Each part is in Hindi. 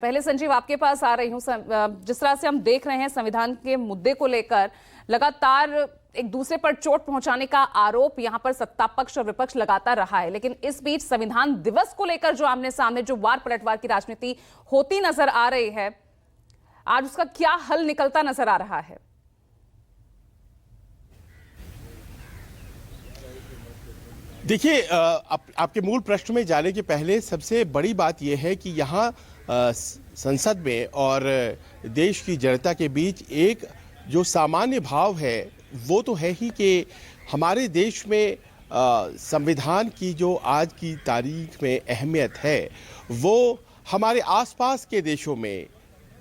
पहले संजीव आपके पास आ रही हूं। जिस तरह से हम देख रहे हैं संविधान के मुद्दे को लेकर लगातार एक दूसरे पर चोट पहुंचाने का आरोप यहां पर सत्ता पक्ष और विपक्ष लगातार रहा है, लेकिन इस बीच संविधान दिवस को लेकर जो आमने सामने जो वार पलटवार की राजनीति होती नजर आ रही है, आज उसका क्या हल निकलता नजर आ रहा है? देखिए, आपके मूल प्रश्न में जाने के पहले सबसे बड़ी बात यह है कि यहाँ संसद में और देश की जनता के बीच एक जो सामान्य भाव है वो तो है ही कि हमारे देश में संविधान की जो आज की तारीख में अहमियत है वो हमारे आसपास के देशों में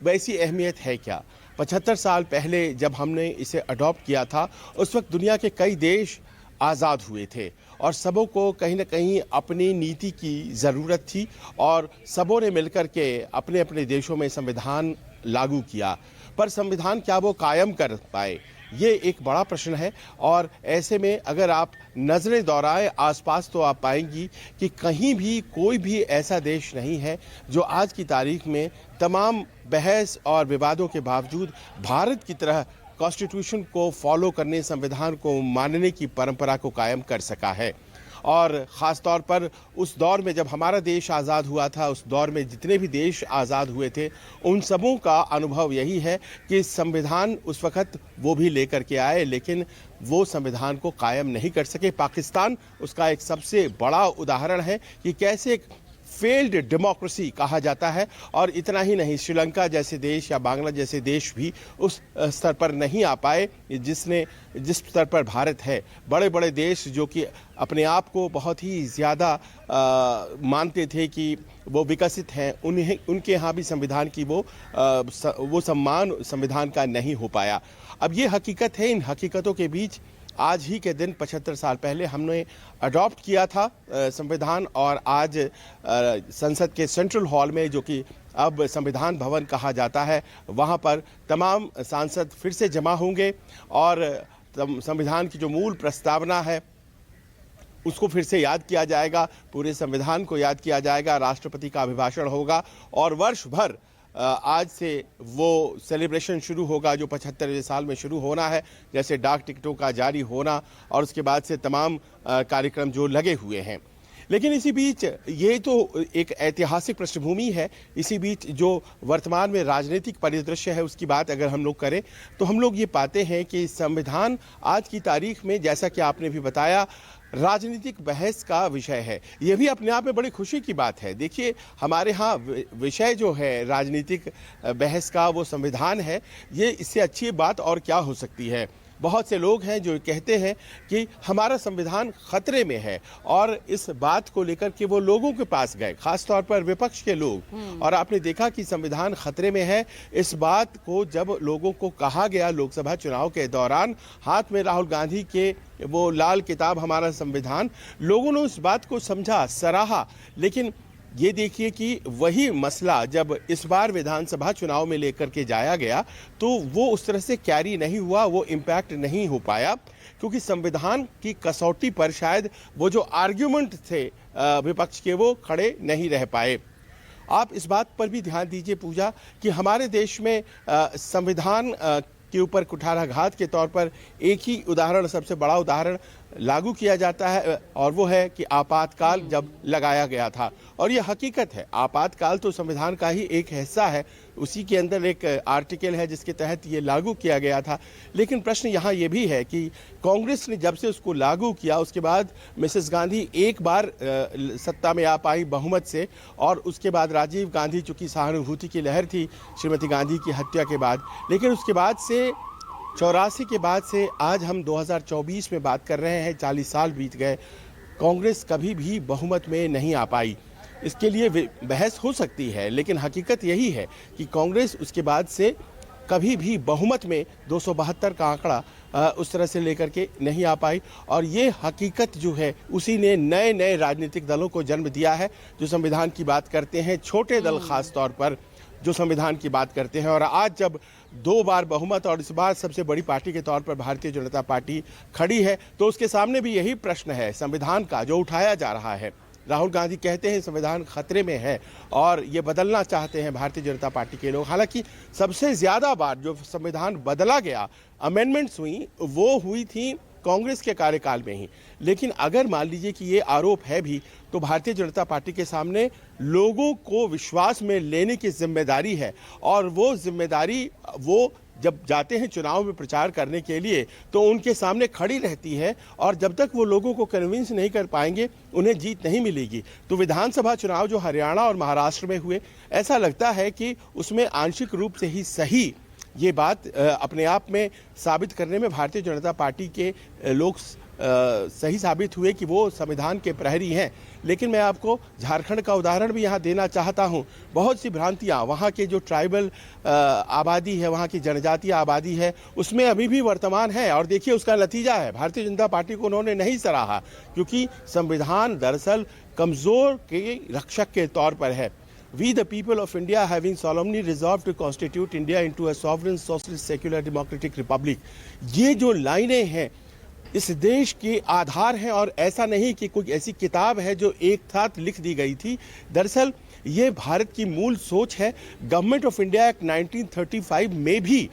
वैसी अहमियत है क्या। 75 साल पहले जब हमने इसे अडॉप्ट किया था उस वक्त दुनिया के कई देश आज़ाद हुए थे और सबों को कहीं ना कहीं अपनी नीति की ज़रूरत थी और सबों ने मिलकर के अपने अपने देशों में संविधान लागू किया, पर संविधान क्या वो कायम कर पाए, ये एक बड़ा प्रश्न है। और ऐसे में अगर आप नज़रें दौड़ाएं आसपास तो आप पाएंगी कि कहीं भी कोई भी ऐसा देश नहीं है जो आज की तारीख में तमाम बहस और विवादों के बावजूद भारत की तरह कॉन्स्टिट्यूशन को फॉलो करने, संविधान को मानने की परंपरा को कायम कर सका है। और ख़ास तौर पर उस दौर में जब हमारा देश आज़ाद हुआ था, उस दौर में जितने भी देश आज़ाद हुए थे उन सबों का अनुभव यही है कि संविधान उस वक़्त वो भी लेकर के आए लेकिन वो संविधान को कायम नहीं कर सके। पाकिस्तान उसका एक सबसे बड़ा उदाहरण है कि कैसे एक फेल्ड डेमोक्रेसी कहा जाता है। और इतना ही नहीं, श्रीलंका जैसे देश या बांग्ला जैसे देश भी उस स्तर पर नहीं आ पाए जिस स्तर पर भारत है। बड़े बड़े देश जो कि अपने आप को बहुत ही ज़्यादा मानते थे कि वो विकसित हैं, उनके यहाँ भी संविधान की वो सम्मान संविधान का नहीं हो पाया। अब ये हकीकत है, इन हकीकतों के बीच आज ही के दिन 75 साल पहले हमने अडॉप्ट किया था संविधान और आज संसद के सेंट्रल हॉल में, जो कि अब संविधान भवन कहा जाता है, वहाँ पर तमाम सांसद फिर से जमा होंगे और संविधान की जो मूल प्रस्तावना है उसको फिर से याद किया जाएगा, पूरे संविधान को याद किया जाएगा, राष्ट्रपति का अभिभाषण होगा और वर्ष भर आज से वो सेलिब्रेशन शुरू होगा जो 75वें साल में शुरू होना है, जैसे डाक टिकटों का जारी होना और उसके बाद से तमाम कार्यक्रम जो लगे हुए हैं। लेकिन इसी बीच ये तो एक ऐतिहासिक पृष्ठभूमि है, इसी बीच जो वर्तमान में राजनीतिक परिदृश्य है उसकी बात अगर हम लोग करें तो हम लोग ये पाते हैं कि संविधान आज की तारीख में, जैसा कि आपने भी बताया, राजनीतिक बहस का विषय है। ये भी अपने आप में बड़ी खुशी की बात है। देखिए, हमारे यहाँ विषय जो है राजनीतिक बहस का वो संविधान है, ये इससे अच्छी बात और क्या हो सकती है। बहुत से लोग हैं जो कहते हैं कि हमारा संविधान खतरे में है और इस बात को लेकर के वो लोगों के पास गए, खास तौर पर विपक्ष के लोग, और आपने देखा कि संविधान खतरे में है। इस बात को जब लोगों को कहा गया लोकसभा चुनाव के दौरान, हाथ में राहुल गांधी के वो लाल किताब हमारा संविधान, लोगों ने उस बात को समझा, सराहा। लेकिन ये देखिए कि वही मसला जब इस बार विधानसभा चुनाव में लेकर के जाया गया तो वो उस तरह से कैरी नहीं हुआ, वो इम्पैक्ट नहीं हो पाया, क्योंकि संविधान की कसौटी पर शायद वो जो आर्ग्यूमेंट थे विपक्ष के वो खड़े नहीं रह पाए। आप इस बात पर भी ध्यान दीजिए पूजा कि हमारे देश में संविधान के ऊपर कुठाराघात के तौर पर एक ही उदाहरण, सबसे बड़ा उदाहरण लागू किया जाता है और वो है कि आपातकाल जब लगाया गया था। और ये हकीकत है, आपातकाल तो संविधान का ही एक हिस्सा है, उसी के अंदर एक आर्टिकल है जिसके तहत ये लागू किया गया था। लेकिन प्रश्न यहाँ ये भी है कि कांग्रेस ने जब से उसको लागू किया उसके बाद मिसेस गांधी एक बार सत्ता में आ पाई बहुमत से, और उसके बाद राजीव गांधी, चूँकि सहानुभूति की लहर थी श्रीमती गांधी की हत्या के बाद, लेकिन उसके बाद से 84 के बाद से आज हम 2024 में बात कर रहे हैं, 40 साल बीत गए, कांग्रेस कभी भी बहुमत में नहीं आ पाई। इसके लिए बहस हो सकती है, लेकिन हकीकत यही है कि कांग्रेस उसके बाद से कभी भी बहुमत में 272 का आंकड़ा उस तरह से लेकर के नहीं आ पाई। और ये हकीकत जो है उसी ने नए नए राजनीतिक दलों को जन्म दिया है जो संविधान की बात करते हैं, छोटे दल खास तौर पर जो संविधान की बात करते हैं। और आज जब 2 बार बहुमत और इस बार सबसे बड़ी पार्टी के तौर पर भारतीय जनता पार्टी खड़ी है तो उसके सामने भी यही प्रश्न है संविधान का जो उठाया जा रहा है राहुल गांधी कहते हैं संविधान खतरे में है और ये बदलना चाहते हैं भारतीय जनता पार्टी के लोग। हालांकि सबसे ज्यादा बार जो संविधान बदला गया, अमेंडमेंट्स हुई, वो हुई थी कांग्रेस के कार्यकाल में ही। लेकिन अगर मान लीजिए कि ये आरोप है भी, तो भारतीय जनता पार्टी के सामने लोगों को विश्वास में लेने की जिम्मेदारी है, और वो जिम्मेदारी वो जब जाते हैं चुनाव में प्रचार करने के लिए तो उनके सामने खड़ी रहती है, और जब तक वो लोगों को कन्विंस नहीं कर पाएंगे उन्हें जीत नहीं मिलेगी। तो विधानसभा चुनाव जो हरियाणा और महाराष्ट्र में हुए, ऐसा लगता है कि उसमें आंशिक रूप से ही सही ये बात अपने आप में साबित करने में भारतीय जनता पार्टी के लोग सही साबित हुए कि वो संविधान के प्रहरी हैं। लेकिन मैं आपको झारखंड का उदाहरण भी यहाँ देना चाहता हूँ। बहुत सी भ्रांतियाँ वहाँ के जो ट्राइबल आबादी है, वहाँ की जनजातीय आबादी है, उसमें अभी भी वर्तमान है। और देखिए उसका नतीजा है, भारतीय जनता पार्टी को उन्होंने नहीं सराहा, क्योंकि संविधान दरअसल कमज़ोर के रक्षक के तौर पर है। We the people of India having solemnly resolved to constitute India into a sovereign socialist secular democratic republic, ये जो लाइनें हैं इस देश के आधार हैं, और ऐसा नहीं कि कोई ऐसी किताब है जो एक साथ लिख दी गई थी। दरअसल ये भारत की मूल सोच है। गवर्नमेंट ऑफ इंडिया एक्ट 1935 में भी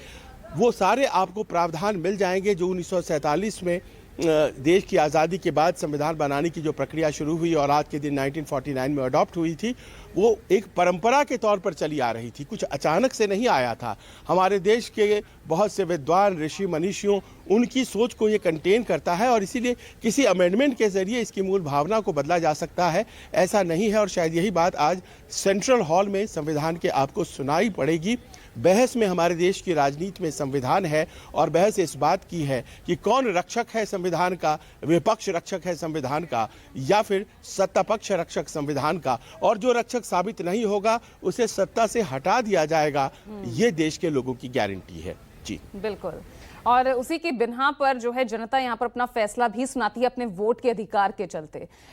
वो सारे आपको प्रावधान मिल जाएंगे जो 1947 में देश की आज़ादी के बाद संविधान बनाने की जो प्रक्रिया शुरू हुई और आज के दिन 1949 में अडॉप्ट हुई थी, वो एक परंपरा के तौर पर चली आ रही थी, कुछ अचानक से नहीं आया था। हमारे देश के बहुत से विद्वान ऋषि मनीषियों, उनकी सोच को ये कंटेन करता है, और इसीलिए किसी अमेंडमेंट के जरिए इसकी मूल भावना को बदला जा सकता है, ऐसा नहीं है। और शायद यही बात आज सेंट्रल हॉल में संविधान के आपको सुनाई पड़ेगी। बहस में हमारे देश की राजनीति में संविधान है, और बहस इस बात की है कि कौन रक्षक है संविधान का, विपक्ष रक्षक है संविधान का या फिर सत्ता पक्ष रक्षक संविधान का। और जो रक्षक साबित नहीं होगा उसे सत्ता से हटा दिया जाएगा, ये देश के लोगों की गारंटी है। जी बिल्कुल। और उसी की बिना पर जो है जनता यहाँ पर अपना फैसला भी सुनाती है अपने वोट के अधिकार के चलते।